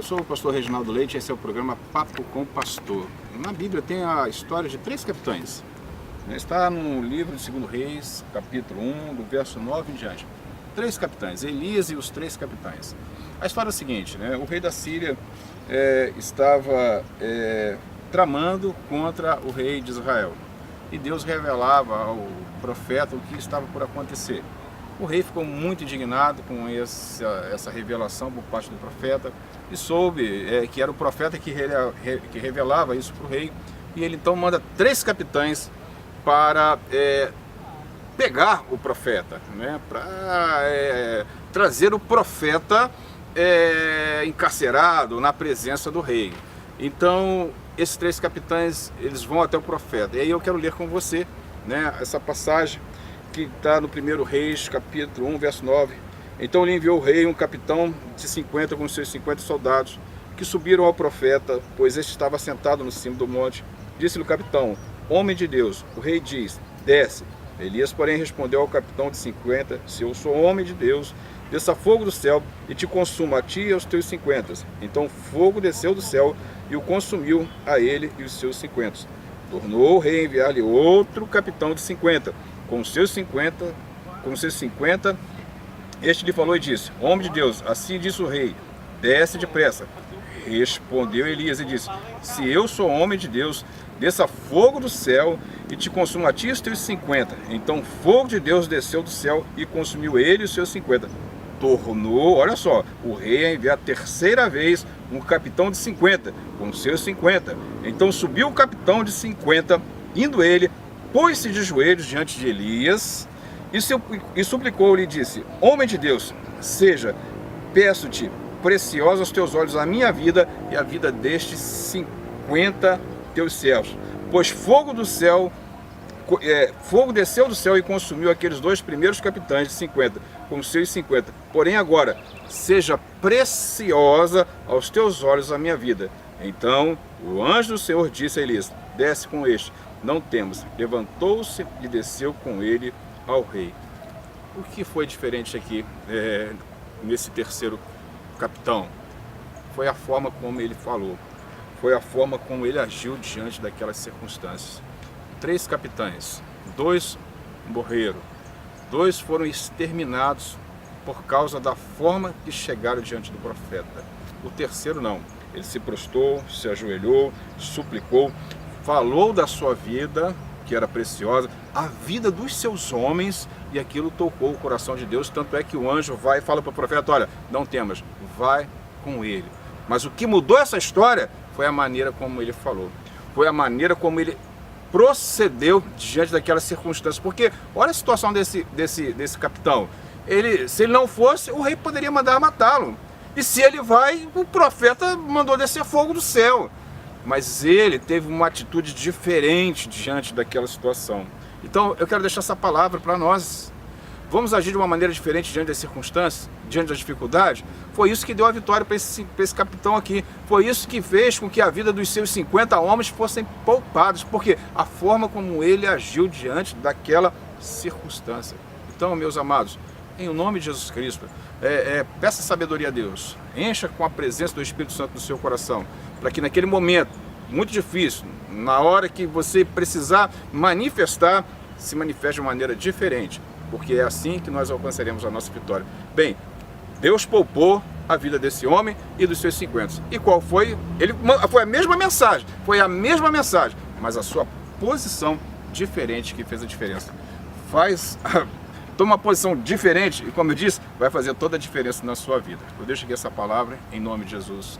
sou o pastor Reginaldo Leite e esse é o programa Papo com Pastor. Na Bíblia tem a história de 3 capitães. Está no livro de 2 Reis, capítulo 1, do verso 9 em diante. 3 capitães, Elias e os 3 capitães. A história é a seguinte, né? O rei da Síria estava tramando contra o rei de Israel. E Deus revelava ao profeta o que estava por acontecer. O rei ficou muito indignado com essa revelação por parte do profeta e soube que era o profeta que revelava isso para o rei. E ele então manda 3 capitães para pegar o profeta, né, para trazer o profeta encarcerado na presença do rei. Então esses 3 capitães eles vão até o profeta. E aí eu quero ler com você, né, essa passagem que está no 1 Reis, capítulo 1, verso 9. Então lhe enviou o rei um capitão de 50 com seus 50 soldados, que subiram ao profeta, pois este estava sentado no cimo do monte. Disse-lhe o capitão: homem de Deus, o rei diz, desce. Elias, porém, respondeu ao capitão de 50, se eu sou homem de Deus, desça fogo do céu e te consuma a ti e aos teus 50. Então fogo desceu do céu e o consumiu a ele e os seus 50. Tornou o rei a enviar-lhe outro capitão de 50, com os seus 50, este lhe falou e disse, homem de Deus, assim disse o rei, desce depressa. Respondeu Elias e disse, se eu sou homem de Deus, desça fogo do céu e te consuma a ti e os teus 50. Então fogo de Deus desceu do céu e consumiu ele e os seus 50. Tornou, olha só, o rei a enviar a 3ª vez um capitão de 50, com os seus 50. Então subiu o capitão de 50, indo ele, pôs-se de joelhos diante de Elias e suplicou-lhe e disse, homem de Deus, seja, peço-te, preciosa aos teus olhos a minha vida e a vida destes 50 teus servos, pois fogo desceu do céu e consumiu aqueles 2 primeiros capitães de 50, com os seus 50. Porém agora, seja preciosa aos teus olhos a minha vida. Então o anjo do Senhor disse a Elias, desce com este, não temas. Levantou-se e desceu com ele ao rei. O que foi diferente aqui nesse 3º capitão? Foi a forma como ele falou, foi a forma como ele agiu diante daquelas circunstâncias. 3 capitães, 2 morreram, 2 foram exterminados por causa da forma que chegaram diante do profeta. O 3º não, ele se prostrou, se ajoelhou, suplicou, falou da sua vida, que era preciosa, a vida dos seus homens, e aquilo tocou o coração de Deus, tanto é que o anjo vai e fala para o profeta, olha, não temas, vai com ele. Mas o que mudou essa história foi a maneira como ele falou, foi a maneira como ele procedeu diante daquelas circunstâncias, porque olha a situação desse capitão, se ele não fosse, o rei poderia mandar matá-lo, e se ele vai, o profeta mandou descer fogo do céu. Mas ele teve uma atitude diferente diante daquela situação. Então eu quero deixar essa palavra para nós. Vamos agir de uma maneira diferente diante das circunstâncias, diante das dificuldades. Foi isso que deu a vitória para esse capitão aqui. Foi isso que fez com que a vida dos seus 50 homens fossem poupados. Porque a forma como ele agiu diante daquela circunstância. Então, meus amados, em nome de Jesus Cristo, peça sabedoria a Deus. Encha com a presença do Espírito Santo no seu coração. Para que naquele momento, muito difícil, na hora que você precisar manifestar, se manifeste de uma maneira diferente. Porque é assim que nós alcançaremos a nossa vitória. Bem, Deus poupou a vida desse homem e dos seus 50. E qual foi? Foi a mesma mensagem, mas a sua posição diferente que fez a diferença. Toma uma posição diferente e, como eu disse, vai fazer toda a diferença na sua vida. Eu deixo aqui essa palavra em nome de Jesus.